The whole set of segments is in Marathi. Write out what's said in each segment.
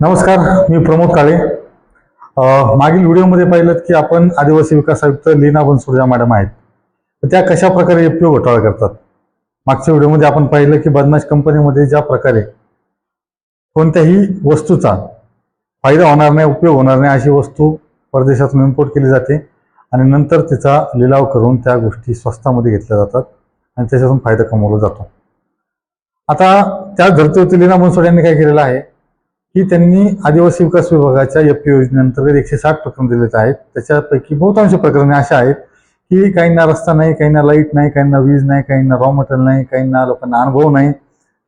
नमस्कार, मी प्रमोद काळे. मागील व्हिडिओमध्ये पाहिलं की आपण आदिवासी विकास आयुक्त लीना बनसोड ज्या मॅडम आहेत तर त्या कशा प्रकारे एफपीओ घोटाळा करतात. मागच्या व्हिडिओमध्ये आपण पाहिलं की बदमाश कंपनीमध्ये ज्या प्रकारे कोणत्याही वस्तूचा फायदा होणार नाही, उपयोग होणार नाही अशी वस्तू परदेशातून इम्पोर्ट केली जाते आणि नंतर तिचा लिलाव करून त्या गोष्टी स्वस्तामध्ये घेतल्या जातात आणि त्याच्यातून फायदा कमवला जातो. आता त्या धर्तीवरती लीना बनसोड यांनी काय केलेलं आहे की त्यांनी आदिवासी विकास विभागाच्या एफपीओ योजनेअंतर्गत 160 प्रकरण दिलेले आहेत. त्याच्यापैकी बहुतांश प्रकरणे अशा आहेत की काहींना रस्ता नाही, काहींना लाईट नाही, काहींना वीज नाही, काहींना रॉ मटेरियल नाही, काहींना लोकांना अनुभव नाही,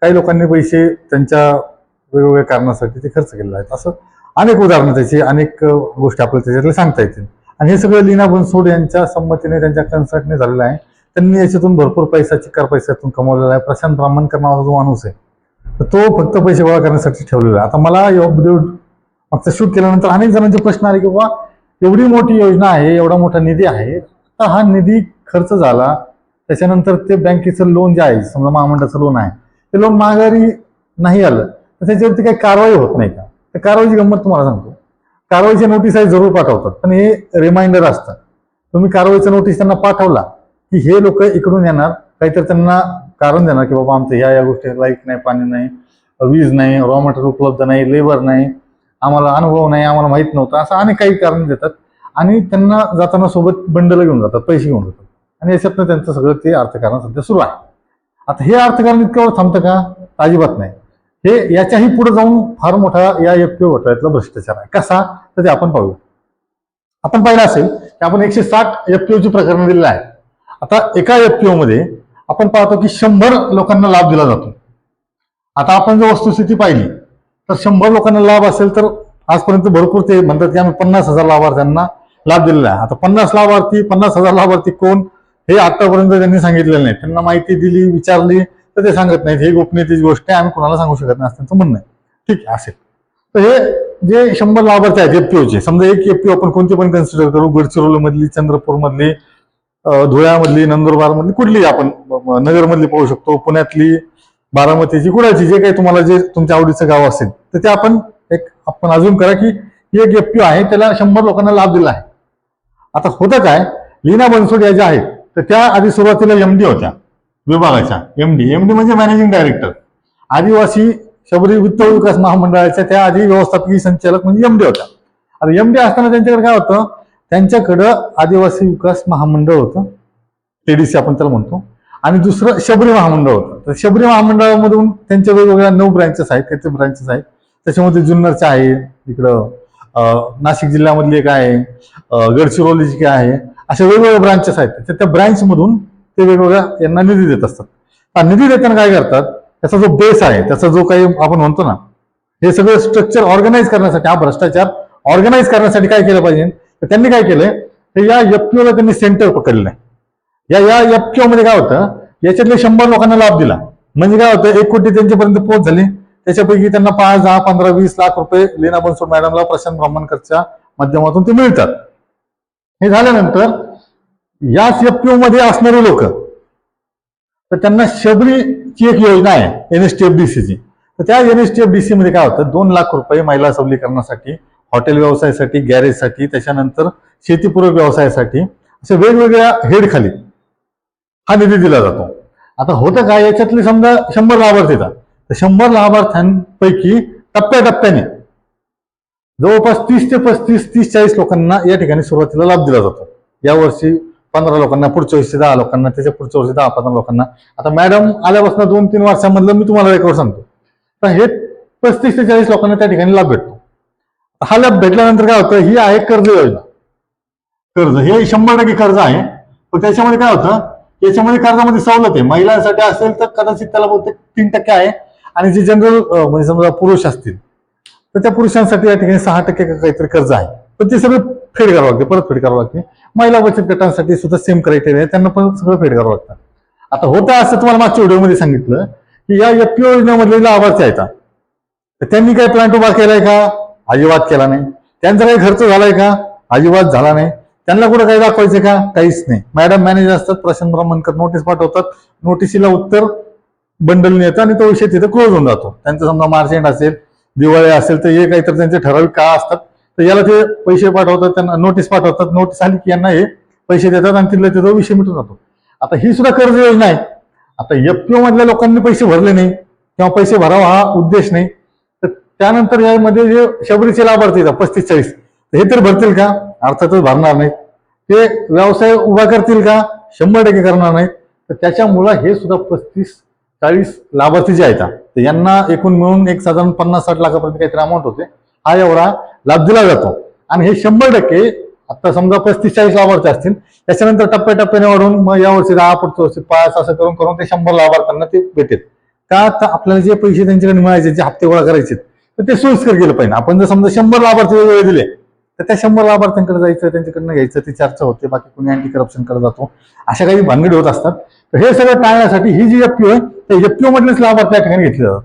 काही लोकांनी पैसे त्यांच्या वेगवेगळ्या कारणासाठी ते खर्च केलेले आहेत. असं अनेक उदाहरणं त्याची, अनेक गोष्टी आपल्याला त्याच्यातले सांगता येतील. आणि हे सगळं लीना बनसोड यांच्या संमतीने, त्यांच्या कन्सल्टने झालेलं आहे. त्यांनी याच्यातून भरपूर पैसा चिक्कार पैशातून कमवलेला आहे. प्रशांत ब्राह्मणकर नावाचा जो माणूस आहे तर तो फक्त पैसे गोळा करण्यासाठी ठेवलेला आहे. आता मला या व्हिडिओ मागचा शूट केल्यानंतर अनेक जणांचे प्रश्न आले की बाबा एवढी मोठी योजना आहे, एवढा मोठा निधी आहे, तर हा निधी खर्च झाला त्याच्यानंतर ते बँकेचं लोन जे आहे, समजा महामंडळाचं लोन आहे, ते लोन माघारी नाही आलं तर त्याच्यावरती काही कारवाई होत नाही का? तर कारवाईची गंमत तुम्हाला सांगतो. कारवाईचे नोटीस आहे जरूर पाठवतात, पण हे रिमाइंडर असतं. तुम्ही कारवाईचा नोटीस त्यांना पाठवला की हे लोक इकडून येणार, काहीतरी त्यांना कारण देणार की बाबा आमचं या गोष्टी, लाईट नाही, पाणी नाही, वीज नाही, रॉ मटेरियल उपलब्ध नाही, लेबर नाही, आम्हाला अनुभव नाही, आम्हाला माहित नव्हतं, असं अनेक काही कारण देतात आणि त्यांना जाताना सोबत बंडल घेऊन जातात, पैसे घेऊन जातात आणि याच्यातनं त्यांचं सगळं ते अर्थकारण सध्या सुरू आहे. आता हे अर्थकारण इतकं थांबतं का? अजिबात नाही. हे याच्याही पुढे जाऊन फार मोठा या एफपीओ घोटाळ्यातला भ्रष्टाचार आहे. कसा? तर ते आपण पाहूया. आपण पाहिलं असेल की आपण 160 एफपीओची प्रकरणं दिलेली आहेत. आता एका एफपीओ मध्ये आपण पाहतो की 100 लोकांना लाभ दिला जातो. आता आपण जर वस्तुस्थिती पाहिली तर 100 लोकांना लाभ असेल तर आजपर्यंत भरपूर ते म्हणतात की आम्ही 50,000 लाभार्थ्यांना लाभ दिलेला आहे. आता 50,000 लाभार्थी कोण हे आतापर्यंत त्यांनी सांगितलेलं नाही. त्यांना माहिती दिली, विचारली तर ते सांगत नाहीत. हे गोपनीयतेची गोष्ट आहे, आम्ही कोणाला सांगू शकत नाही असं त्यांचं म्हणणं आहे. ठीक आहे, असेल तर हे जे 100 लाभार्थी आहेत एफपीओचे, समजा एक एफपीओ आपण कोणते पण कन्सिडर करू, गडचिरोली मधली, चंद्रपूर मधली, धुळ्यामधली, नंदुरबार मधली, कुठली आपण नगरमधली पाहू शकतो, पुण्यातली, बारामतीची, कुणाची, जे काही तुम्हाला जे तुमच्या आवडीचं गाव असेल तर ते आपण अजून करा की एक एफपीओ आहे, त्याला 100 लोकांना लाभ दिला आहे. आता होतं काय, लीना बनसोड या ज्या आहेत तर त्या आधी सुरुवातीला एमडी होत्या विभागाच्या. एमडी म्हणजे मॅनेजिंग डायरेक्टर. आदिवासी शबरी वित्त विकास महामंडळाच्या त्या आधी व्यवस्थापकीय संचालक म्हणजे एमडी होत्या. आता एमडी असताना त्यांच्याकडे काय होतं, त्यांच्याकडं आदिवासी विकास महामंडळ होतं, टीडीसी आपण त्याला म्हणतो, आणि दुसरं शबरी महामंडळ होतं. तर शबरी महामंडळामधून त्यांच्या वेगवेगळ्या 9 ब्रँचेस आहेत, काहीतरी ब्रँचेस आहेत. त्याच्यामध्ये जुन्नरच्या आहे, इकडं नाशिक जिल्ह्यामधली एक आहे, गडचिरोलीची काय आहे, अशा वेगवेगळ्या ब्रांचेस आहेत. त्या ब्रँचमधून ते वेगवेगळ्या यांना निधी देत असतात. निधी देताना काय करतात, त्याचा जो बेस आहे, त्याचा जो काही आपण म्हणतो ना, हे सगळं स्ट्रक्चर ऑर्गनाईज करण्यासाठी, हा भ्रष्टाचार ऑर्गनाईज करण्यासाठी काय केलं पाहिजे, तर त्यांनी काय केलंय, तर या एफपीओला त्यांनी सेंटर पकडलेलं आहे. या एफपीओ मध्ये काय होतं, याच्यातले 100 लोकांना लाभ दिला म्हणजे काय होतं, 1 कोटी त्यांच्यापर्यंत पोहोच झाली. त्याच्यापैकी त्यांना 5, 10, 15, 20 लाख रुपये लीना बनसोड मॅडमला प्रशांत ब्राह्मणकरच्या माध्यमातून ते मिळतात. हे झाल्यानंतर याच एफपीओ मध्ये असणारे लोक, तर त्यांना शबरीची एक योजना आहे एनएसटीएफडीसीची. तर त्या एनएसटीएफडीसी मध्ये काय होतं, 2 लाख रुपये महिला सबलीकरणासाठी, हॉटेल व्यवसायासाठी, गॅरेजसाठी, त्याच्यानंतर शेतीपूरक व्यवसायासाठी, अशा वेगवेगळ्या हेड खाली हा निधी दिला जातो. आता होतं काय, याच्यातले समजा 100 लाभार्थी येतात, तर 100 लाभार्थ्यांपैकी टप्प्याटप्प्याने जवळपास 30 ते 35, 30-40 लोकांना या ठिकाणी सुरुवातीला लाभ दिला जातो. यावर्षी 15 लोकांना, पुढच्या वर्षी 10 लोकांना, त्याच्या पुढच्या वर्षी 10-15 लोकांना. आता मॅडम आल्यापासून 2-3 वर्षांमधलं मी तुम्हाला रेकॉर्ड सांगतो, तर हे 35 ते 40 लोकांना त्या ठिकाणी लाभ भेटतो. हा लाभ भेटल्यानंतर काय होतं, ही आहे कर्ज योजना. कर्ज हे 100% कर्ज आहे. पण त्याच्यामध्ये काय होतं, याच्यामध्ये कर्जामध्ये सवलत आहे. महिलांसाठी असेल तर कदाचित त्याला बहुतेक 3% आहे, आणि जे जनरल म्हणजे समजा पुरुष असतील तर त्या पुरुषांसाठी या ठिकाणी 6% काहीतरी कर्ज आहे. पण ते सगळं फेड करावं लागते, परत फेड करावं लागते. महिला बचत गटांसाठी सुद्धा सेम क्रायटेरिया आहे, त्यांना पण सगळं फेड करावं लागतं. आता होतं असं, तुम्हाला मागच्या व्हिडिओमध्ये सांगितलं की या एफपीओ योजनेमधले लाभार्थी आहेत, तर त्यांनी काही प्लांट उभा केलाय का? अजिबात केला नाही. त्यांचा काही खर्च झालाय का? अजिबात झाला नाही. त्यांना कुठं काही दाखवायचं का? काहीच नाही. मॅडम मॅनेजर असतात, प्रशांत ब्राह्मणकर नोटीस पाठवतात, नोटिसीला उत्तर बंडलने येतं आणि तो विषय तिथे क्लोज होऊन जातो. त्यांचा समजा मार्च एंड असेल दिवाळी असेल तर हे काहीतरी त्यांचे ठराविक काळ असतात, तर याला ते पैसे पाठवतात, त्यांना नोटीस पाठवतात, नोटीस आली की यांना हे पैसे देतात आणि तिथला तिथं विषय मिटून जातो. आता ही सुद्धा कर्ज योजना आहे. आता एफपीओ मधल्या लोकांनी पैसे भरले नाही किंवा पैसे भरावा हा उद्देश नाही, तर त्यानंतर यामध्ये जे शबरीचे लाभार्थी येतात 35-40, हे तर भरतील का? अर्थातच भरणार नाहीत. ते व्यवसाय उभा करतील का? 100% करणार नाहीत. तर त्याच्यामुळं हे सुद्धा 35-40 लाभार्थी जे आहेत तर यांना एकूण मिळून एक साधारण 50-60 लाखापर्यंत काहीतरी अमाऊंट होते, हा एवढा लाभ दिला जातो. आणि हे 100% आता समजा 35-40 लाभार्थी असतील, त्याच्यानंतर टप्प्याटप्प्याने वाढून मग यावर्षी 10, पुढच्या वर्षी 5 असं करून करून ते 100 लाभार्थ्यांना ते भेटेल का? तर आपल्याला जे पैसे त्यांच्याकडे मिळायचे, जे हप्ते गोळा करायचे, तर ते सोयीस्कर गेलं पाहिजे. आपण जर समजा 100 लाभार्थी वेगवेगळे दिले तर त्या 100 लाभार्थ्यांकडे जायचं, त्यांच्याकडनं घ्यायचं, ती चर्चा होते, बाकी कोणी अँटी करप्शन करत जातो, अशा काही भानगडी होत असतात. तर हे सगळं टाळण्यासाठी ही जी एफपीओ आहे, त्या एफपीओ मधलेच लाभार्थी त्या ठिकाणी घेतले जातात.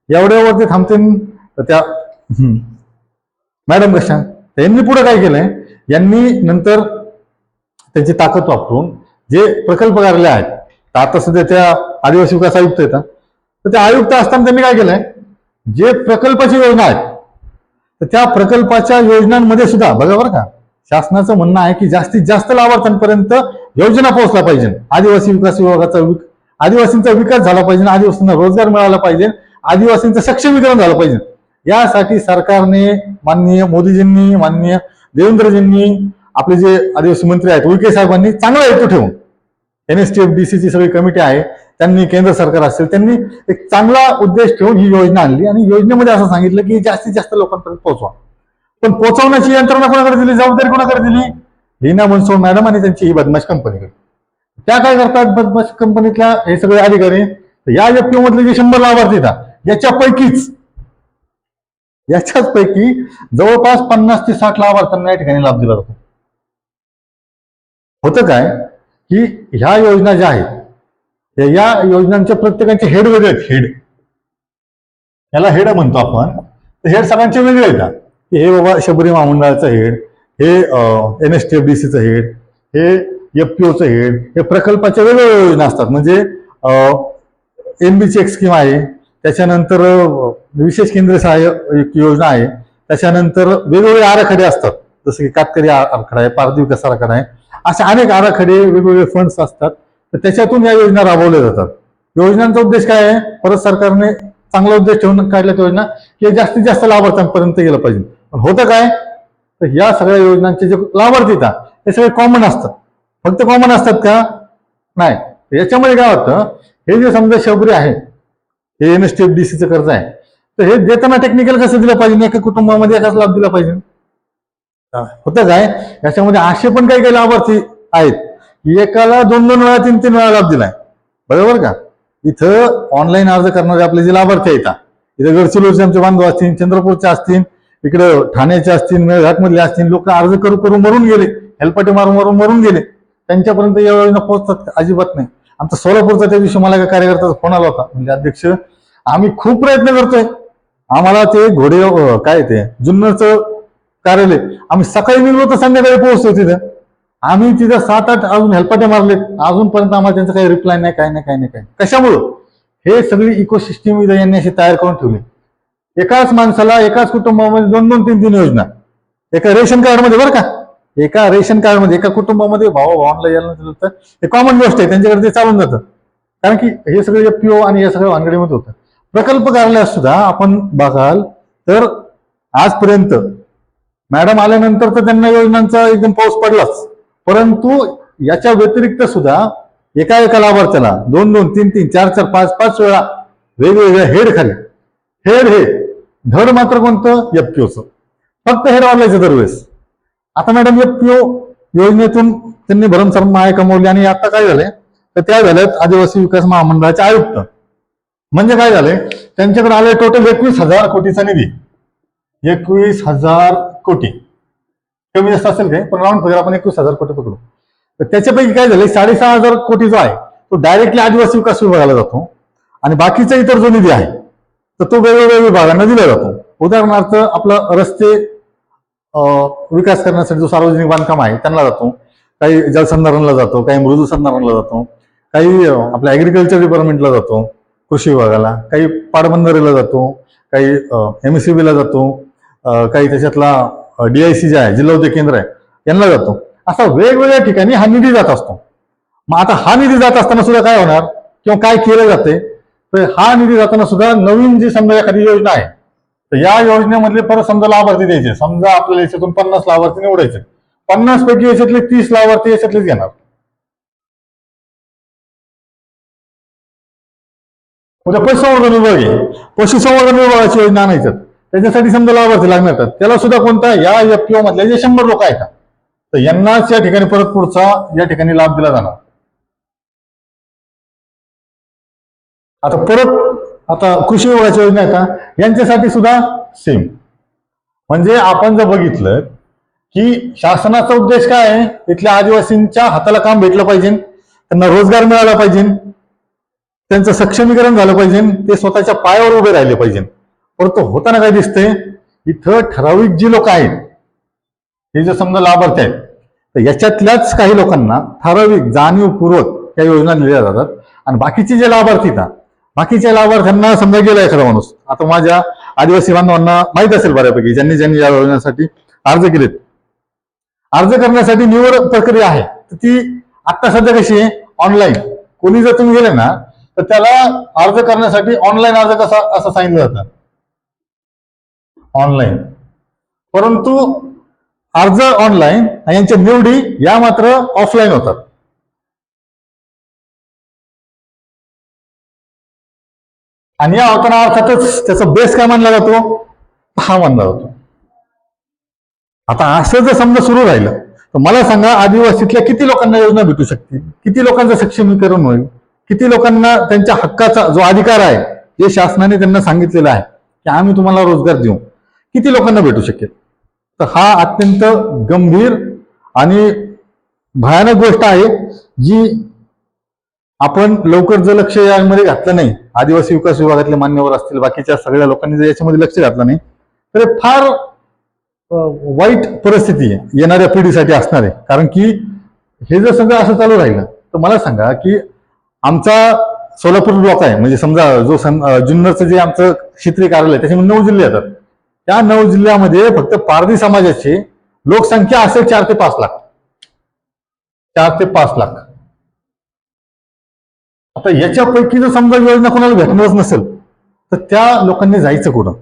एवढ्यावरती थांबतील तर त्या मॅडम कशा, यांनी पुढे काय केलंय, यांनी नंतर त्यांची ताकद वापरून जे प्रकल्प कार्यालय आहेत, तर आता सध्या त्या आदिवासी विकास आयुक्त येतात, तर त्या आयुक्त असताना त्यांनी काय केलंय, जे प्रकल्पाची योजना आहेत तर त्या प्रकल्पाच्या योजनांमध्ये सुद्धा बघा बरं का, शासनाचं म्हणणं आहे की जास्तीत जास्त लाभार्थ्यांपर्यंत योजना पोहोचला पाहिजे. आदिवासी विकास विभागाचा आदिवासींचा विकास झाला पाहिजे, आदिवासींना रोजगार मिळाला पाहिजे, आदिवासींचं सक्षमीकरण झालं पाहिजे. यासाठी सरकारने, माननीय मोदीजींनी, माननीय देवेंद्रजींनी, आपले जे आदिवासी मंत्री आहेत उईके साहेबांनी चांगला हेतू ठेवून, NSTF-DC ची सगळी कमिटी आहे त्यांनी, केंद्र सरकार असेल त्यांनी एक चांगला उद्देश ठेवून ही योजना आणली आणि योजनेमध्ये असं सांगितलं की जास्तीत जास्त लोकांपर्यंत पोहोचवा. पण पोहोचवण्याची यंत्रणा कोणाकडे दिली, जबाबदारी कोणाकडे दिली? लीना बनसोड मॅडम आणि त्यांची ही बदमाश कंपनीकडे. त्या काय करतात, बदमाश कंपनीतल्या हे सगळे अधिकारी, या एफपीओ मधले जे 100 लाभार्थी येतात याच्याच पैकी जवळपास 50 ते 60 लाभार्थ्यांना या ठिकाणी लाभ दिला जातो. होतं काय की ह्या योजना ज्या आहेत या योजनांच्या प्रत्येकाचे हेड वेगळे आहेत. हेड, याला हेड म्हणतो आपण. तर हेड सगळ्यांचे वेगळे येतात. हे बाबा शबरी महामंडळाचं हेड, हे NSTF-DCचं हेड, हे एफपीओचं हेड, हे प्रकल्पाच्या वेगवेगळ्या योजना असतात. म्हणजे NBची एक स्कीम आहे, त्याच्यानंतर विशेष केंद्र सहाय्य योजना आहे, त्याच्यानंतर वेगवेगळे आराखडे असतात, जसं की कातकरी आराखडा आहे, पारधी विकास आराखडा आहे, असे अनेक आराखडे, वेगवेगळे फंड्स असतात. तर त्याच्यातून या योजना राबवल्या जातात. योजनांचा उद्देश काय आहे? परत सरकारने चांगला उद्देश ठेवून काढल्यात योजना की जास्तीत जास्त लाभार्थ्यांपर्यंत गेलं पाहिजे. पण होतं काय, तर या सगळ्या योजनांचे जे लाभार्थी येतात हे सगळे कॉमन असतात. फक्त कॉमन असतात का? नाही. याच्यामध्ये काय होतं, हे जे समजा शबरी आहे, हे NSTF-DCचं कर्ज आहे, तर हे देताना टेक्निकल कसं दिलं पाहिजे, एका कुटुंबामध्ये एकाच लाभ दिला पाहिजे. होतं काय, याच्यामध्ये असे पण काही काही लाभार्थी आहेत की एकाला 2-2 वेळा 3-3 वेळा लाभ दिलाय. बरोबर का? इथं ऑनलाईन अर्ज करणारे आपले जे लाभार्थी आहेत, इथं गडचिरोलीचे आमचे बांधव असतील, चंद्रपूरचे असतील, इकडे ठाण्याचे असतील, मेळघाट मधले असतील, लोक अर्ज करू करून मरून गेले, हेलपाटे मारून मारून मरून गेले. त्यांच्यापर्यंत या योजना पोहोचतात? अजिबात नाही. आमचा सोलापूरचा त्या दिवशी मला एका कार्यकर्त्याचा फोन आला होता, म्हणजे अध्यक्ष आम्ही खूप प्रयत्न करतोय, आम्हाला ते घोडे काय ते जुन्नरचं कार्यालय, आम्ही सकाळी निघलो तर संध्याकाळी पोहोचतो तिथं. आम्ही तिथं 7-8 अजून हेलपाटे मारलेत, अजूनपर्यंत आम्हाला त्यांचं काही रिप्लाय नाही, काय नाही, काय नाही, काय. कशामुळं? हे सगळी इकोसिस्टीम यांनी अशी तयार करून ठेवली. एकाच माणसाला, एकाच कुटुंबामध्ये 2-2, 3-3 योजना, एका रेशन कार्ड मध्ये, बरं का, एका रेशन कार्ड मध्ये एका कुटुंबामध्ये भावाला यायला नसेल तर हे कॉमन गोष्ट आहे, त्यांच्याकडे ते चालून जातं. कारण की हे सगळे एफपीओ आणि या सगळ्या भानगडीमध्ये होतं. प्रकल्प कार्यालयात सुद्धा आपण बघाल तर आजपर्यंत मॅडम आल्यानंतर तर त्यांना योजनांचा एकदम पाऊस पडलाच, परंतु याच्या व्यतिरिक्त सुद्धा एका लाभार्थ्याला 2-2, 3-3, 4-4, 5-5 वेळा वेगवेगळ्या हेड खाली, हेड हे धड मात्र कोणतं? एफपीओचं. फक्त हेड वाढवायचं दरवेळेस. आता मॅडम एफपीओ योजनेतून त्यांनी भरमसाठ माय कमवली आणि आता काय झालंय, तर त्या झाल्यात आदिवासी विकास महामंडळाचे आयुक्त. म्हणजे काय झालंय, त्यांच्याकडे आले टोटल 21,000 कोटीचा निधी. 21,000 कोटी, कमी जास्त असेल काय, पण राऊंड फिगर आपण 21,000 कोटी पकडू. तर त्याच्यापैकी काय झालंय, 6,500 कोटी जो आहे तो डायरेक्टली आदिवासी विकास विभागाला जातो आणि बाकीचा इतर जो निधी आहे तर तो वेगवेगळ्या विभागांना दिला जातो. उदाहरणार्थ आपला रस्ते विकास करण्यासाठी जो सार्वजनिक बांधकाम आहे त्यांना जातो, काही जलसंधारणला जातो, काही मृदू संधारणला जातो, काही आपल्या ऍग्रिकल्चर डिपार्टमेंटला जातो, कृषी विभागाला, काही पाटबंधारेला जातो, काही MSCB ला जातो, काही त्याच्यातला DIC जे आहे, जिल्हा उद्योग केंद्र आहे, यांना जातो. असा वेगवेगळ्या ठिकाणी हा निधी जात असतो. मग आता हा निधी जात असताना सुद्धा काय होणार किंवा काय केलं जाते, तर हा निधी जाताना सुद्धा नवीन जी समजा एखादी योजना आहे, तर या योजनेमधले परत समजा लाभार्थी द्यायचे. समजा आपल्याला याच्यातून 50 लाभार्थी निवडायचे, 50 पैकी याच्यातले 30 लाभार्थी याच्यातलेच घेणार. उद्या पशुसंवर्धन विभाग आहे, पशुसंवर्धन विभागाची योजना आणायचं, त्याच्यासाठी समजा लाभार्थी लागणार आहेत, त्याला सुद्धा कोणता या FPO मधले जे 100 लोक आहेत, तर यांनाच या ठिकाणी परत पुढचा या ठिकाणी लाभ दिला जाणार. आता कृषी विभागाची योजना आहे का, यांच्यासाठी सुद्धा सेम. म्हणजे आपण जर बघितलं की शासनाचा उद्देश काय आहे, इथल्या आदिवासींच्या हाताला काम भेटलं पाहिजे, त्यांना रोजगार मिळाला पाहिजे, त्यांचं सक्षमीकरण झालं पाहिजे, ते स्वतःच्या पायावर उभे राहिले पाहिजे. परंतु होताना काय दिसतंय, इथं ठराविक जी लोक आहेत, हे जे समजा लाभार्थी आहेत, तर याच्यातल्याच काही लोकांना ठराविक जाणीवपूर्वक या योजना दिल्या जातात, आणि बाकीचे जे लाभार्थी आहेत, बाकीच्या लाभार्थ्यांना समजा गेला एखादा माणूस, आता माझ्या आदिवासी बांधवांना माहित असेल बऱ्यापैकी, ज्यांनी या योजनेसाठी अर्ज केलेत, अर्ज करण्यासाठी निवड प्रक्रिया आहे, तर ती आता सध्या कशी आहे, ऑनलाईन. कोणी जर तुम्ही गेले ना, तर त्याला अर्ज करण्यासाठी ऑनलाईन अर्ज कसा असं सांगितलं जातं, ऑनलाईन. परंतु अर्ज ऑनलाईन, यांच्या निवडी या मात्र ऑफलाईन होतात. आणि या होताना अर्थातच त्याचा बेस काय मानला जातो, हा मानला जातो. आता असं जर समजा सुरू राहिलं, तर मला सांगा, आदिवासीतल्या किती लोकांना योजना भेटू शकतील, किती लोकांचं सक्षमीकरण होईल, किती लोकांना त्यांच्या हक्काचा जो अधिकार आहे, जे शासनाने त्यांना सांगितलेलं आहे की आम्ही तुम्हाला रोजगार देऊ, किती लोकांना भेटू शकेल. तर हा अत्यंत गंभीर आणि भयानक गोष्ट आहे, जी आपण लवकर जर लक्ष यामध्ये घातलं नाही, आदिवासी विकास विभागातले मान्यवर असतील, बाकीच्या सगळ्या लोकांनी जर याच्यामध्ये लक्ष घातलं नाही, तर फार वाईट परिस्थिती येणाऱ्या पिढीसाठी असणार आहे. कारण की हे जर सगळं असं चालू राहिलं, तर मला सांगा की आमचा सोलापूर ब्लॉक आहे, म्हणजे समजा जो जुन्नरचं जे आमचं क्षेत्रीय कार्यालय, त्याच्यामध्ये 9 जिल्हे येतात. त्या 9 जिल्ह्यामध्ये फक्त पारधी समाजाची लोकसंख्या असेल 4 ते 5 लाख. 4 ते 5 लाख. आता याच्यापैकी जर समजा योजना कोणाला भेटणारच नसेल, तर त्या लोकांनी जायचं कुठं.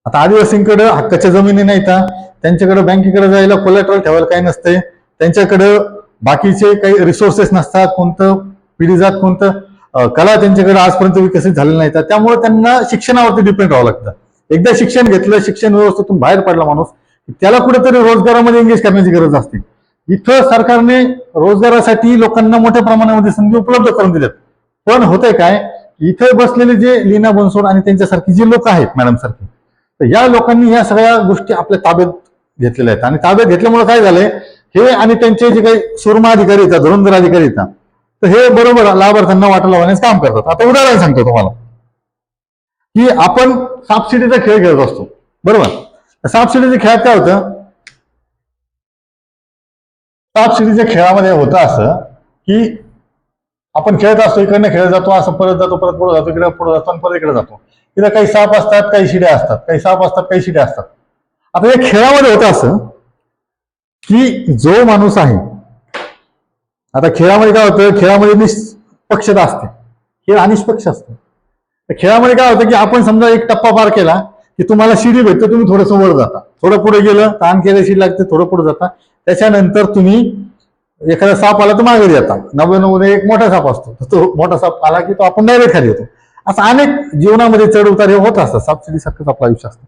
आता आदिवासींकडे हक्काच्या जमिनी नाही, तर त्यांच्याकडे बँकेकडे जायला कोलॅटरल ठेवायला काही नसते, त्यांच्याकडे बाकीचे काही रिसोर्सेस नसतात, कोणतं पिढीजात कोणतं कला त्यांच्याकडे आजपर्यंत विकसित झालेलं नाही, त्यामुळे त्यांना शिक्षणावरती डिपेंड राहावं लागतं. एकदा शिक्षण घेतलं, शिक्षण व्यवस्थेतून बाहेर पडला माणूस, त्याला कुठेतरी रोजगारामध्ये एंगेज करण्याची गरज असते. इथं सरकारने रोजगारासाठी लोकांना मोठ्या प्रमाणामध्ये संधी उपलब्ध करून दिल्यात. पण होतंय काय, इथे बसलेले जे लीना बनसोड आणि त्यांच्यासारखी जी लोक आहेत, मॅडम सारखी, तर या लोकांनी या सगळ्या गोष्टी आपल्या ताब्यात घेतलेल्या आहेत. आणि ताब्यात घेतल्यामुळे काय झालंय, हे आणि त्यांचे जे काही सुरमा अधिकारी येतात, धुरंधर अधिकारी येतात, तर हे बरोबर लाभार्थ्यांना वाटा लावण्याचं काम करतात. आता उदाहरण सांगतो तुम्हाला, की आपण सापशिडीचा खेळ खेळत असतो, बरोबर. सापशिडीच्या खेळात काय होतं, सापशिडीच्या खेळामध्ये होतं असं की आपण खेळत असतो, इकडनं खेळत जातो, असं परत जातो, परत पुढे जातो, इकडे पुढे जातो, आणि परत इकडे जातो. तिथं काही साप असतात, काही शिड्या असतात, काही साप असतात, काही शिड्या असतात. आता या खेळामध्ये होतं असं की जो माणूस आहे, आता खेळामध्ये काय होतं, खेळामध्ये निष्पक्षता असते, खेळ अनिष्पक्ष असतो. खेळामध्ये काय होतं की आपण समजा एक टप्पा पार केला की तुम्हाला शिडी भेटते, तुम्ही थोडंसं वर जाता, थोडं पुढे गेलं ताण केलं, शिडी लागते, थोडं पुढे जाता, त्याच्यानंतर तुम्ही एखादा साप आला तर मागे येता. 99 एक मोठा साप असतो, तो मोठा साप आला की तो आपण डायरेक्ट खाली येतो. असं अनेक जीवनामध्ये चढ उतार हे होत असतात, सापशिडी सारखंच आपलं आयुष्य असतं.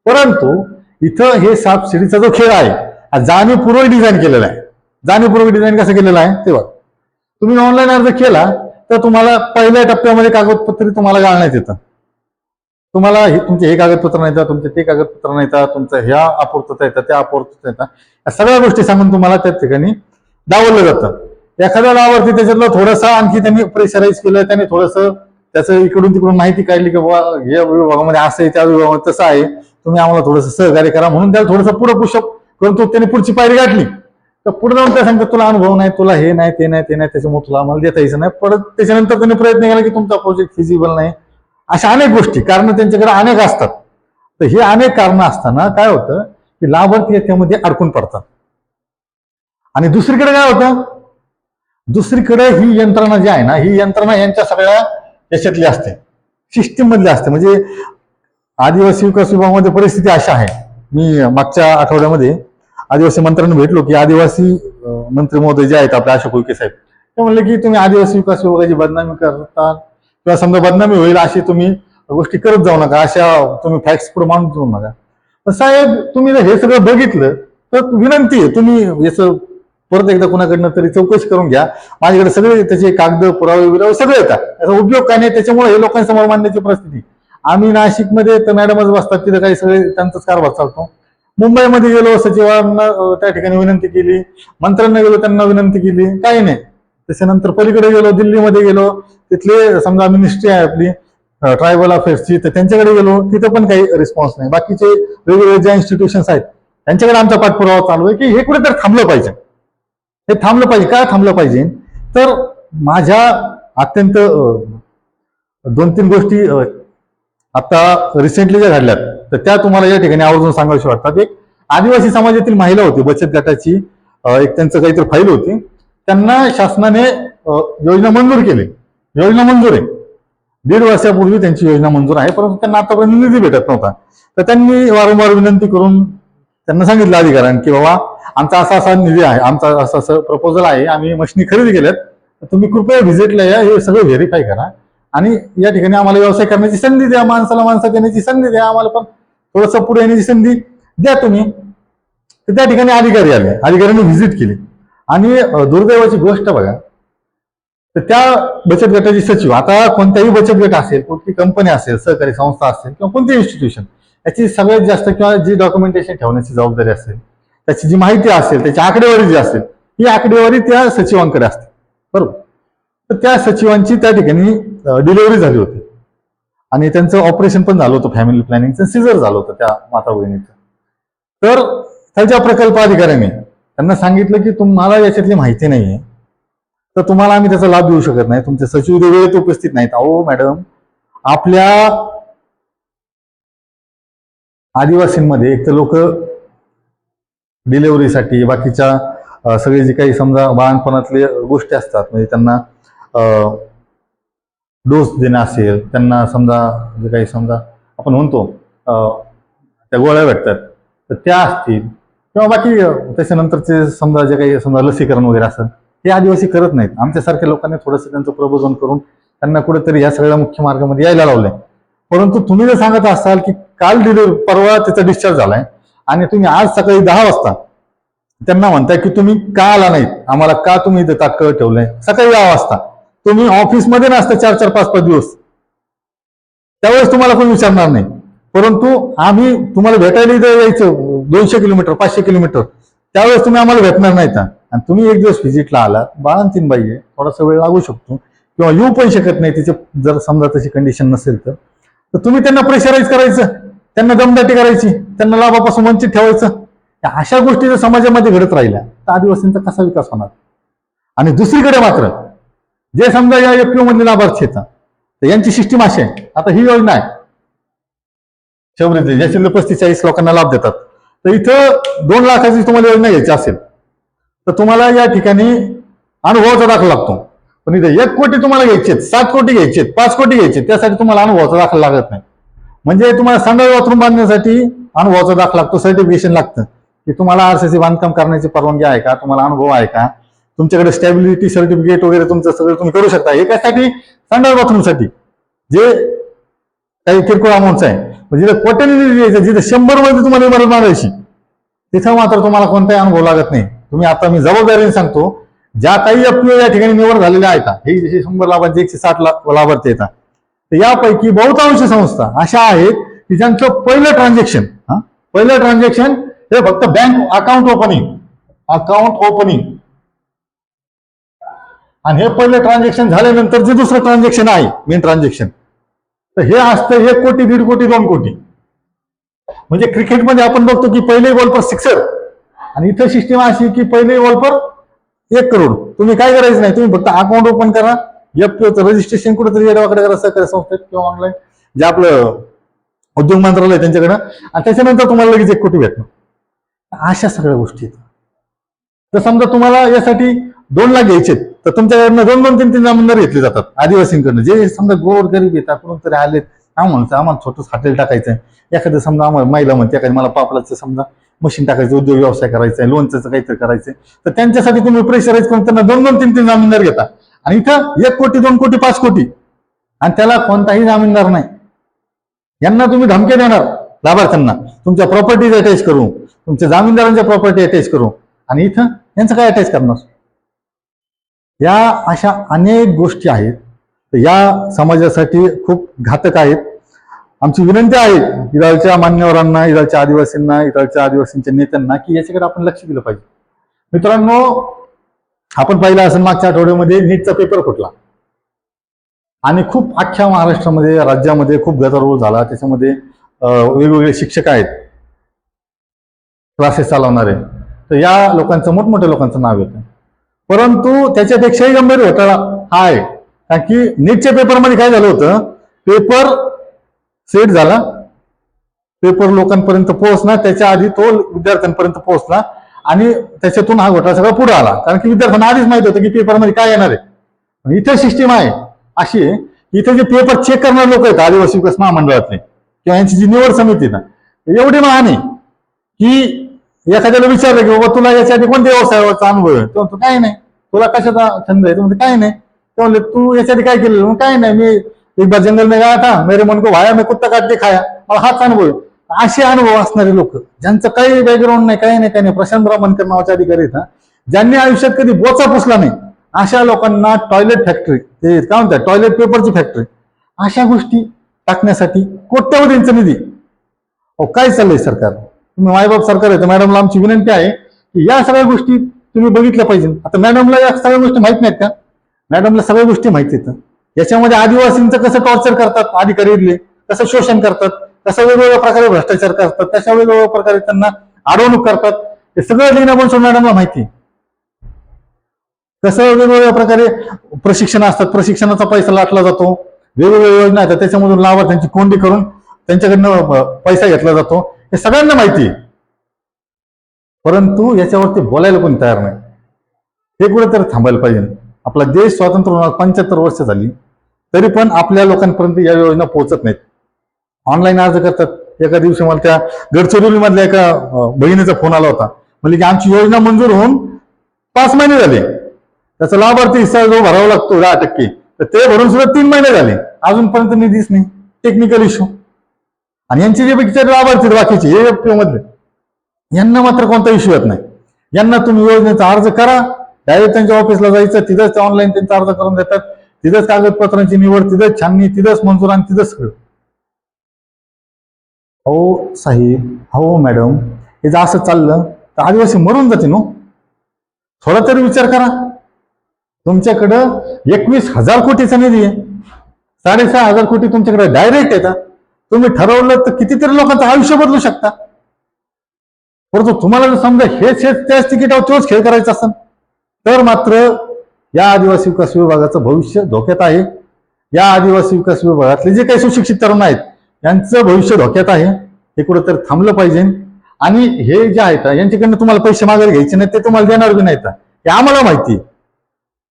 परंतु इथं हे सापशिडीचा जो खेळ आहे, जाणीवपूर्वक डिझाईन केलेला आहे. जाणीवपूर्वक डिझाईन कसं केलेलं आहे, तेव्हा तुम्ही ऑनलाईन अर्ज केला तर तुम्हाला पहिल्या टप्प्यामध्ये कागदपत्र तुम्हाला घालण्यात येतं. तुम्हाला तुमचे हे कागदपत्र नाही, तुमचे ते कागदपत्र नाही, तुमचं ह्या अपूर्तता येतात, त्या अपूर्तता येतात, या सगळ्या गोष्टी सांगून तुम्हाला त्या ठिकाणी डावललं जातं. एखाद्या लाभार्थी त्याच्यातलं थोडंसं आणखी त्यांनी प्रेशराईज केलं, त्यांनी थोडंसं त्याचं इकडून तिकडून माहिती काढली की बाबा या विभागामध्ये असं आहे, त्या विभागामध्ये तसं आहे, तुम्ही आम्हाला थोडंसं सहकार्य करा, म्हणून त्याला थोडंसं पुढं पुशअप करून त्यांनी पुढची पायरी गाठली. तर पुढे जाऊन त्या सांगतात तुला अनुभव नाही, तुला हे नाही, ते नाही, ते नाही, त्याच्यामुळे तुला आम्हाला देता यायचं नाही. परत त्याच्यानंतर त्यांनी प्रयत्न केला की तुमचा प्रोजेक्ट फिजिबल नाही, अशा अनेक गोष्टी, कारण त्यांच्याकडे अनेक असतात. तर हे अनेक कारणं असताना काय होतं की लाभार्थी याच्यामध्ये अडकून पडतात. आणि दुसरीकडे काय होतं, दुसरीकडे ही यंत्रणा जी आहे ना, ही यंत्रणा यांच्या सगळ्या याच्यातली असते, सिस्टीम मधली असते. म्हणजे आदिवासी विकास विभागामध्ये परिस्थिती अशा आहे. मी मागच्या आठवड्यामध्ये आदिवासी मंत्र्यांना भेटलो की आदिवासी मंत्री महोदय जे आहेत आपले अशोक उईके साहेब, ते म्हणले की तुम्ही आदिवासी विकास विभागाची बदनामी करता किंवा समजा बदनामी होईल अशी तुम्ही गोष्टी करत जाऊ नका, अशा तुम्ही फॅक्ट्स पुढे मांडून जाऊ नका. तर साहेब, तुम्ही जर हे सगळं बघितलं तर विनंती आहे, तुम्ही याचं परत एकदा कुणाकडनं तरी चौकशी करून घ्या. माझ्याकडे सगळे त्याचे कागद पुरावे बिरावे सगळे येतात. त्याचा उपयोग काय नाही, त्याच्यामुळे हे लोकांसमोर मांडण्याची परिस्थिती. आम्ही नाशिकमध्ये तर मॅडमच बसतात, तिथे काही सगळे त्यांचाच कारभार चालतो. मुंबईमध्ये गेलो, सचिवांना त्या ठिकाणी विनंती केली, मंत्र्यांना गेलो त्यांना विनंती केली, काही नाही. त्याच्यानंतर पलीकडे गेलो, दिल्लीमध्ये गेलो, तिथले समजा मिनिस्ट्री आहे आपली ट्रायबल अफेअर्सची, तर त्यांच्याकडे गेलो, तिथं पण काही रिस्पॉन्स नाही. बाकीचे वेगवेगळे ज्या इन्स्टिट्यूशन्स आहेत त्यांच्याकडे आमचा पाठपुरावा चालू आहे की हे कुठेतरी थांबलं पाहिजे. हे थांबलं पाहिजे. काय थांबलं पाहिजे, तर माझ्या अत्यंत 2-3 गोष्टी आता रिसेंटली ज्या घडल्यात, तर त्या तुम्हाला या ठिकाणी आवर्जून सांगायची वाटतात. एक आदिवासी समाजातील महिला होती, बचत गटाची एक त्यांचं काहीतरी फाईल होती, त्यांना शासनाने योजना मंजूर केली. योजना मंजूर आहे, 1.5 वर्षापूर्वी त्यांची योजना मंजूर आहे, परंतु त्यांना आतापर्यंत निधी भेटत नव्हता. तर त्यांनी वारंवार विनंती करून त्यांना सांगितलं अधिकाऱ्यांनी की बाबा आमचा असा असा निधी आहे, आमचा असं असं प्रपोजल आहे, आम्ही मशिनी खरेदी केल्यात, तुम्ही कृपया व्हिजिटला या, हे सगळं व्हेरीफाय करा आणि या ठिकाणी आम्हाला व्यवसाय करण्याची संधी द्या, माणसाला माणसं देण्याची संधी द्या, आम्हाला पण थोडंसं पुढे येण्याची संधी द्या तुम्ही. तर त्या ठिकाणी अधिकारी आले, अधिकाऱ्यांनी व्हिजिट केली आणि दुर्दैवाची गोष्ट बघा, तर त्या बचत गटाची सचिव, आता कोणताही बचत गट असेल, कुठली कंपनी असेल, सहकारी संस्था असेल किंवा कोणती इन्स्टिट्यूशन, याची सगळ्यात जास्त किंवा जी डॉक्युमेंटेशन ठेवण्याची जबाबदारी असेल, त्याची जी माहिती असेल, त्याची आकडेवारी जी असेल, ही आकडेवारी त्या सचिवांकडे असते, बरोबर. तर त्या सचिवांची त्या ठिकाणी डिलिव्हरी झाली होती आणि त्यांचं ऑपरेशन पण झालं होतं, फॅमिली प्लॅनिंगचं सिझर झालं होतं त्या माता भगिनीचं. तर त्याच्या प्रकल्प अधिकाऱ्यांनी त्यांना सांगितलं की तुम्हाला याच्यातली माहिती नाहीये, तर तुम्हाला आम्ही त्याचा लाभ देऊ शकत नाही, तुमचे सचिव वेळेत उपस्थित नाहीत. अहो मॅडम, आपल्या आदिवासींमध्ये एक तर लोक डिलेव्हरीसाठी बाकीच्या सगळे जे काही समजा बाळणपणातले गोष्टी असतात, म्हणजे त्यांना डोस देणं असेल, त्यांना समजा जे काही समजा आपण म्हणतो त्या गोळ्या भेटतात, तर त्या असतील किंवा बाकी त्याच्यानंतरचे समजा जे काही समजा लसीकरण वगैरे असेल, हे आदिवासी करत नाहीत. आमच्यासारख्या लोकांनी थोडंसं त्यांचं प्रबोधन करून त्यांना कुठेतरी या सगळ्या मुख्य मार्गामध्ये यायला लावलंय. परंतु तुम्ही जर सांगत असाल की काल परवा त्याचा डिस्चार्ज झालाय आणि तुम्ही आज सकाळी 10 वाजता त्यांना म्हणताय की तुम्ही का आला नाहीत, आम्हाला का तुम्ही इथे तात्काळ ठेवलंय, सकाळी 10 वाजता तुम्ही ऑफिसमध्ये नसता 4-4, 5-5 दिवस, त्यावेळेस तुम्हाला कोणी विचारणार नाही. परंतु आम्ही तुम्हाला भेटायला इथं यायचं 200 किलोमीटर 500 किलोमीटर, त्यावेळेस तुम्ही आम्हाला भेटणार नाही का. आणि तुम्ही एक दिवस व्हिजिटला आलात, बाळंतीण बाई आहे, थोडासा वेळ लागू शकतो किंवा येऊ पण शकत नाही, तिचे जर समजा तशी कंडिशन नसेल तर तुम्ही त्यांना प्रेशराईज करायचं, त्यांना दमदाटी करायची, त्यांना लाभापासून वंचित ठेवायचं. अशा गोष्टी जर समाजामध्ये घडत राहिल्या तर आदिवासींचा कसा विकास होणार. आणि दुसरीकडे मात्र जे समजा या एफपीओ मधले लाभार्थी येतात, तर यांची सिस्टीम अशी आहे, आता ही योजना आहे शबरीची, ज्याच्यामध्ये 35-40 लोकांना लाभ देतात, तर इथं 2 लाखाची तुम्हाला योजना घ्यायची असेल तर तुम्हाला या ठिकाणी अनुभवाचा दाखला लागतो. पण इथे 1 कोटी तुम्हाला घ्यायचे, 7 कोटी घ्यायचे, 5 कोटी घ्यायचे, त्यासाठी तुम्हाला अनुभवाचा दाखला लागत नाही. म्हणजे तुम्हाला संडास बाथरूम बांधण्यासाठी अनुभवाचा दाखला लागतो, सर्टिफिकेशन लागतं की तुम्हाला आरसीसी बांधकाम करण्याची परवानगी आहे का, तुम्हाला अनुभव आहे का, तुमच्याकडे स्टॅबिलिटी सर्टिफिकेट वगैरे तुमचं सगळं तुम्ही करू शकता. हे कशासाठी, संडास बाथरूमसाठी, जे काही किरकोळ अमाऊंट आहे. म्हणजे कोट्याने द्यायचं, जिथे 100 मध्ये तुम्हाला इमारत बांधायची, तिथं मात्र तुम्हाला कोणताही अनुभव लागत नाही. तुम्ही आता मी जबाबदारीने सांगतो, ज्या काही एफपीओ या ठिकाणी निवड झालेल्या आहेत, हे जसे 100 लाभार्थी 160 लाभार्थी येतात, तर यापैकी बहुतांश संस्था अशा आहेत की ज्यांचं पहिलं ट्रान्झॅक्शन हे फक्त बँक अकाउंट ओपनिंग आणि हे पहिलं ट्रान्झॅक्शन झाल्यानंतर जे दुसरं ट्रान्झॅक्शन आहे मेन ट्रान्झॅक्शन, तर हे असतं 1 कोटी 1.5 कोटी 2 कोटी. म्हणजे क्रिकेटमध्ये आपण बघतो की पहिले बॉल पर सिक्सर, आणि इथं सिस्टीम अशी की पहिले बॉल पर 1 करोड. तुम्ही काय करायचं नाही, तुम्ही फक्त अकाउंट ओपन करा, एफपीओचं रजिस्ट्रेशन कुठेतरी येडवाकडे करा, सहकारी संस्थेत किंवा ऑनलाईन, जे आपलं उद्योग मंत्रालय त्यांच्याकडं, आणि त्याच्यानंतर तुम्हाला लगेच 1 कोटी भेटणार. अशा सगळ्या गोष्टी आहेत. तर समजा तुम्हाला यासाठी 2 लाख घ्यायचे तर तुमच्याकडनं 2-2, 3-3 जामीनदार घेतले जातात आदिवासींकडनं. जे समजा गोर गरीब येतात कुठून तरी आलेत, म्हणतो आम्हाला छोटंच हॉटेल टाकायचं आहे, एखादं समजा आम्हाला महिला म्हणते एखादी मला पापडाचं समजा मशीन टाकायचं, उद्योग व्यवसाय करायचा आहे, लोणचं काहीतरी करायचंय, तर त्यांच्यासाठी तुम्ही प्रेशराईज करून त्यांना 2-2, 3-3 जामीनदार घेता. आणि इथं 1 कोटी, 2 कोटी, 5 कोटी, आणि त्याला कोणताही जामीनदार नाही. यांना तुम्ही धमके देणार लाभार्थ्यांना, तुमच्या प्रॉपर्टीज अटॅच करू, तुमच्या जामीनदारांच्या प्रॉपर्टी अटॅच करू, आणि इथं यांचं काय अटॅच करणार? या अशा अनेक गोष्टी आहेत, तर या समाजासाठी खूप घातक आहेत. आमची विनंती आहे इरालच्या मान्यवरांना, इरालच्या आदिवासींना, इरालच्या आदिवासींच्या नेत्यांना की याच्याकडे आपण लक्ष दिलं पाहिजे. मित्रांनो, आपण पाहिलं असेल मागच्या आठवड्यामध्ये नीटचा पेपर फुटला आणि खूप अख्ख्या महाराष्ट्रामध्ये, राज्यामध्ये खूप गदारोळ झाला. त्याच्यामध्ये वेगवेगळे शिक्षक आहेत, क्लासेस चालवणारे, तर या लोकांचं, मोठमोठ्या लोकांचं नाव येतं. परंतु त्याच्यापेक्षाही गंभीर घोटाळा हा आहे, कारण की नीटच्या पेपरमध्ये काय झालं होतं, पेपर सेट झाला, पेपर लोकांपर्यंत पोहोचला, त्याच्या आधी तो विद्यार्थ्यांपर्यंत पोहोचला, आणि त्याच्यातून हा घोटाळा सगळा पुढे आला. कारण की विद्यार्थ्यांना आधीच माहित होतं की पेपरमध्ये काय येणार आहे. इथे सिस्टीम आहे अशी आहे, इथे जे पेपर चेक करणारे लोक आहेत आदिवासी विकास महामंडळातले किंवा यांची जी निवड समिती ना, एवढी महान आहे की एखाद्याला विचारलं की बाबा तुला याच्या आधी कोणत्या व्यवसायाचा अनुभव आहे, तो काय नाही. तुला कशाचा छंद आहे, तो काय नाही. ते म्हणले तू याच्या आधी काय केलेलं, काय नाही, मी एक बार जंगल में गया था, मेरे मन को भाया, मैं कुत्ता काट के खाया, मला हाच अनुभव आहे. असे अनुभव असणारे लोक, ज्यांचं काही बॅकग्राऊंड नाही, काही नाही, प्रशांतराव मनकर नावाचे अधिकारी आहेत ज्यांनी आयुष्यात कधी बोचा पुसला नाही, अशा लोकांना टॉयलेट फॅक्टरी, ते काय म्हणतात टॉयलेट पेपरची फॅक्टरी, अशा गोष्टी टाकण्यासाठी कोट्यवधींचा निधी. काय चाललंय सरकार? तुम्ही मायबाप सरकार आहे, तर मॅडमला आमची विनंती आहे की या सगळ्या गोष्टी तुम्ही बघितल्या पाहिजे. आता मॅडमला या सगळ्या गोष्टी माहित नाहीत का? मॅडमला सगळ्या गोष्टी माहिती आहेत. याच्यामध्ये आदिवासींचं कसं टॉर्चर करतात अधिकारी, कसं शोषण करतात, कसं वेगवेगळ्या प्रकारे भ्रष्टाचार करतात, कशा वेगवेगळ्या प्रकारे त्यांना अडवणूक करतात, हे सगळं लीना बनसोड मॅडमला माहिती. कसं वेगवेगळ्या प्रकारे प्रशिक्षण असतात, प्रशिक्षणाचा पैसा लाटला जातो, वेगवेगळ्या योजना आहेत त्याच्यामधून लाभार्थ्यांची कोंडी करून त्यांच्याकडनं पैसा घेतला जातो, हे सगळ्यांना माहिती आहे. परंतु याच्यावरती बोलायला कोणी तयार नाही. हे कुठेतरी थांबायला पाहिजे. आपला देश स्वातंत्र्य होणार 75 वर्ष झाली, तरी पण आपल्या लोकांपर्यंत या योजना पोहोचत नाहीत. ऑनलाईन अर्ज करतात. एका दिवशी मला त्या गडचिरोली मधल्या एका बहिणीचा फोन आला होता, म्हणजे की आमची योजना मंजूर होऊन 5 महिने झाले, त्याचा लाभार्थी हिस्सा जो भरावा लागतो 10%, तर ते भरून सुद्धा 3 महिने झाले, अजूनपर्यंत निधीच नाही. Technical issue. आणि यांचे जे बिचारे लाभार्थी बाकीचे हे मधले, यांना मात्र कोणता इश्यू येत नाही. यांना तुम्ही योजनेचा अर्ज करा, डायरेक्ट त्यांच्या ऑफिसला जायचं, तिथंच ऑनलाईन त्यांचा अर्ज करून देतात, तिथंच कागदपत्रांची निवड, तिथंच छाननी, तिथंच मंजूर, आणि तिथंच सगळं. हो साहेब, हो मॅडम, हे जर असं चाललं तर आदिवासी मरून जाते नो. थोडा तरी विचार करा. तुमच्याकडं 21,000 कोटीचा निधी आहे, 6,500 कोटी तुमच्याकडे डायरेक्ट येतात. तुम्ही ठरवलं तर कितीतरी लोकांचं आयुष्य बदलू शकता. परंतु तुम्हाला जर समजा हेच त्याच तिकिटावर तोच खेळ करायचा असेल तर मात्र या आदिवासी विकास विभागाचं भविष्य धोक्यात आहे. या आदिवासी विकास विभागातले जे काही सुशिक्षित तरुण आहेत यांचं भविष्य धोक्यात आहे. हे कुठेतरी थांबलं पाहिजे. आणि हे जे आहेत यांच्याकडनं तुम्हाला पैसे मागायला घ्यायचे नाही, ते तुम्हाला देणार बी नाहीत, हे आम्हाला माहिती.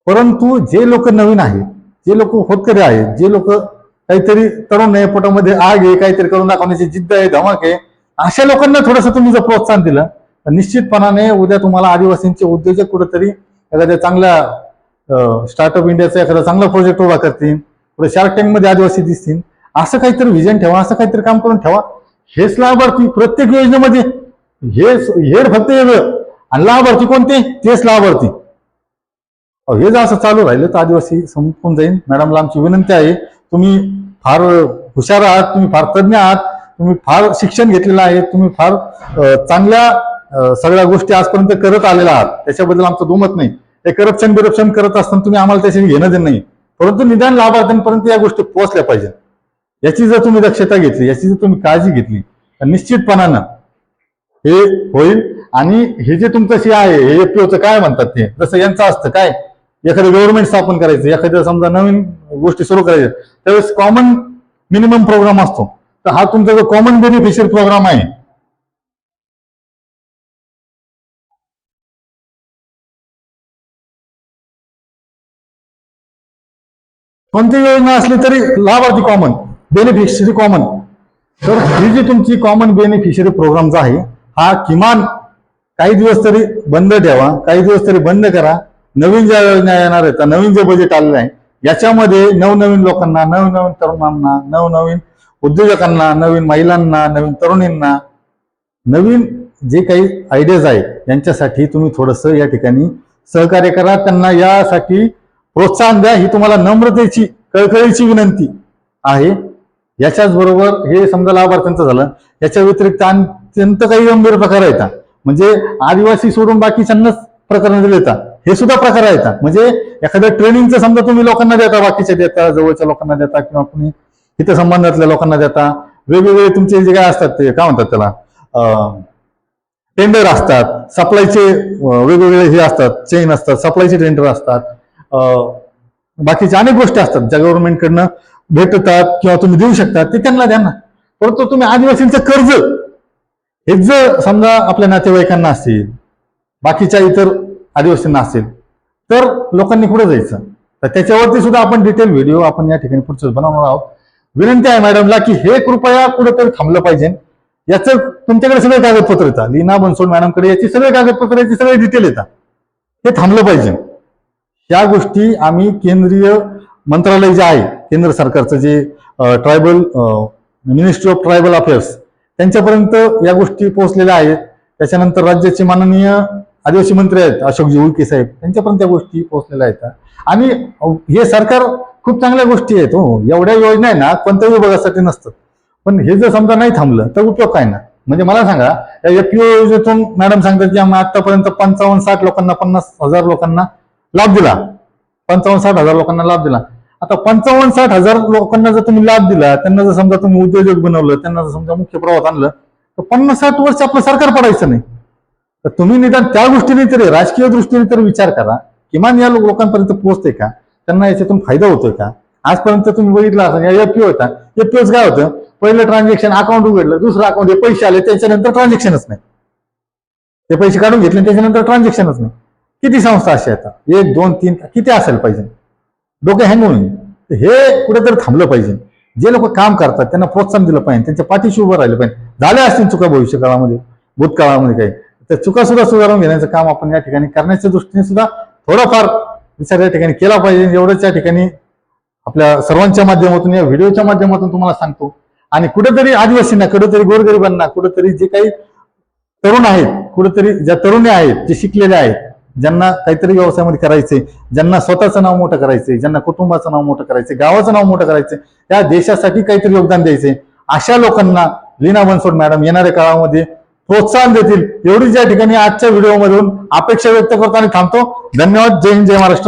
परंतु जे लोक नवीन आहेत, जे लोक होतकरी आहेत, जे लोक काहीतरी तरुण आहे, पोटामध्ये आग आहे, काहीतरी करून दाखवण्याची जिद्द आहे, धमक आहे, अशा लोकांना थोडंसं तुम्ही जर प्रोत्साहन दिलं तर निश्चितपणाने उद्या तुम्हाला आदिवासींचे उद्योजक कुठेतरी एखाद्या चांगल्या स्टार्टअप इंडियाचा एखादा चांगला प्रोजेक्ट उभा करतील, पुढे शार्क टँक मध्ये आदिवासी दिसतील. असं काहीतरी विजन ठेवा, असं काहीतरी काम करून ठेवा. हेच लाभार्थी प्रत्येक योजनेमध्ये, हेड फक्त वेगळं आणि लाभार्थी कोणते तेच लाभार्थी. हे जर असं चालू राहिलं तर आदिवासी संपून जाईल. मॅडमला आमची विनंती आहे, तुम्ही फार हुशार आहात, तुम्ही फार तज्ज्ञ आहात, तुम्ही फार शिक्षण घेतलेलं आहे, तुम्ही फार चांगल्या सगळ्या गोष्टी आजपर्यंत करत आलेला आहात, त्याच्याबद्दल आमचं दुमत नाही. ते करप्शन करत असताना तुम्ही आम्हाला त्याच्याशी घेणं देणं नाही, परंतु निदान लाभार्थ्यांपर्यंत या गोष्टी पोहोचल्या पाहिजे. याची जर तुम्ही दक्षता घेतली, याची जर तुम्ही काळजी घेतली तर निश्चितपणानं हे होईल. आणि हे जे तुमचं आहे, हे एफपीओचं काय म्हणतात, ते जसं यांचं असतं काय, एखादं गव्हर्नमेंट स्थापन करायचं, एखाद्या समजा नवीन गोष्टी सुरू करायच्या, त्यावेळेस कॉमन मिनिमम प्रोग्राम असतो. तर हा तुमचा जो कॉमन बेनिफिशियरी प्रोग्राम आहे, कोणती योजना असली तरी लाभार्थी कॉमन, बेनिफिशियरी कॉमन. तर ही जी तुमची कॉमन बेनिफिशियरी प्रोग्राम आहे, हा किमान काही दिवस तरी बंद ठेवा, काही दिवस तरी बंद करा. नवीन ज्या योजना येणार आहेत, नवीन जे बजेट आलेलं आहे, याच्यामध्ये नवनवीन लोकांना, नवनवीन तरुणांना, नवनवीन उद्योजकांना, नवीन महिलांना, नवीन तरुणींना, नवीन जे काही आयडियाज आहेत यांच्यासाठी तुम्ही थोडंसं या ठिकाणी सहकार्य करा. त्यांना यासाठी प्रोत्साहन द्या. ही तुम्हाला नम्रतेची, कळकळीची विनंती आहे. याच्याच बरोबर हे समजा लाभार्थ्यांचं झालं, याच्या व्यतिरिक्त अत्यंत काही गंभीर प्रकार येतात. म्हणजे आदिवासी सोडून बाकीच्यांनाच प्रकरण दिले येतात, हे सुद्धा प्रकार येतात. म्हणजे एखाद्या ट्रेनिंगचं समजा तुम्ही लोकांना देता, बाकीच्या देता, जवळच्या लोकांना देता, किंवा तुम्ही हित संबंधातल्या लोकांना देता. वेगवेगळे तुमचे जे काय असतात ते काय म्हणतात त्याला, टेंडर असतात, सप्लायचे वेगवेगळे हे असतात, चेन असतात, सप्लायचे टेंडर असतात, बाकीच्या अनेक गोष्टी असतात ज्या गव्हर्नमेंटकडनं भेटतात किंवा तुम्ही देऊ शकता, ते त्यांना द्या ना. परंतु तुम्ही आदिवासींचं कर्ज हे जर समजा आपल्या नातेवाईकांना असेल, बाकीच्या इतर आदिवासींना असेल, तर लोकांनी कुठे जायचं. तर त्याच्यावरती सुद्धा आपण डिटेल व्हिडिओ आपण या ठिकाणी पुढचं बनवणार आहोत. विनंती आहे मॅडमला की हे कृपया कुठेतरी थांबलं पाहिजे. याचं तुमच्याकडे सगळे कागदपत्र येतात, लीना बनसोड मॅडमकडे याची सगळे कागदपत्र, याची सगळे डिटेल येतात. हे थांबलं पाहिजे. या गोष्टी आम्ही केंद्रीय मंत्रालय जे आहे, केंद्र सरकारचं जे tribal ministry of tribal affairs, त्यांच्यापर्यंत या गोष्टी पोहोचलेल्या आहेत. त्याच्यानंतर राज्याचे माननीय आदिवासी मंत्री आहेत अशोकजी उईके साहेब, त्यांच्यापर्यंत त्या गोष्टी पोहोचलेल्या आहेत. आणि हे सरकार खूप चांगल्या गोष्टी आहेत. हो, एवढ्या योजना आहे ना, कोणत्याही विभागासाठी नसतात. पण हे जर समजा नाही थांबलं तर उपयोग काय ना. म्हणजे मला सांगा, या एफपीओ योजनेतून मॅडम सांगतात की आम्ही आतापर्यंत 55-60 लोकांना, 50,000 लोकांना लाभ दिला, 55-60 हजार लोकांना लाभ दिला. आता 55-60 हजार लोकांना जर तुम्ही लाभ दिला, त्यांना जर समजा तुम्ही उद्योजक बनवलं, त्यांना जर समजा मुख्य प्रवाहात आणलं, तर 50-60 वर्ष आपलं सरकार पडायचं नाही. तर तुम्ही निदान त्या गोष्टीने तरी, राजकीय दृष्टीने तरी विचार करा, किमान या लोकांपर्यंत पोहोचते का, त्यांना याच्यातून फायदा होतोय का. आजपर्यंत तुम्ही बघितलं असं एफपीओ होता, एफपीओच काय होतं, पहिलं ट्रान्झॅक्शन अकाउंट उघडलं, दुसरं अकाउंट, हे पैसे आले, त्याच्यानंतर ट्रान्झॅक्शनच नाही, ते पैसे काढून घेतले त्याच्यानंतर ट्रान्झॅक्शनच नाही. किती संस्था अशा येतात, 1, 2, 3 किती असायला पाहिजे, डोके हँग होऊन. हे कुठेतरी थांबलं पाहिजे. जे लोक काम करतात त्यांना प्रोत्साहन दिलं पाहिजे, त्यांच्या पाठीशी उभं राहिलं पाहिजे. झाल्या असतील चुका भविष्य काळामध्ये, भूतकाळामध्ये काही, त्या चुका सुद्धा सुधारून घेण्याचं काम आपण या ठिकाणी करण्याच्या दृष्टीने सुद्धा थोडाफार विचार या ठिकाणी केला पाहिजे. एवढंच या ठिकाणी आपल्या सर्वांच्या माध्यमातून, या व्हिडिओच्या माध्यमातून तुम्हाला सांगतो. आणि कुठेतरी आदिवासींना, कुठेतरी गोरगरिबांना, कुठेतरी जे काही तरुण आहेत, कुठेतरी ज्या तरुणी आहेत, जे शिकलेले आहेत, ज्यांना काहीतरी व्यवसायामध्ये करायचे, ज्यांना स्वतःचं नाव मोठं करायचंय, ज्यांना कुटुंबाचं नाव मोठं करायचंय, गावाचं नाव मोठं करायचंय, त्या देशासाठी काहीतरी योगदान द्यायचंय, अशा लोकांना लीना बनसोड मॅडम येणाऱ्या काळामध्ये प्रोत्साहन देतील, एवढीच या ठिकाणी आजच्या व्हिडिओमधून अपेक्षा व्यक्त करतो आणि थांबतो. धन्यवाद. जय हिंद, जय महाराष्ट्र.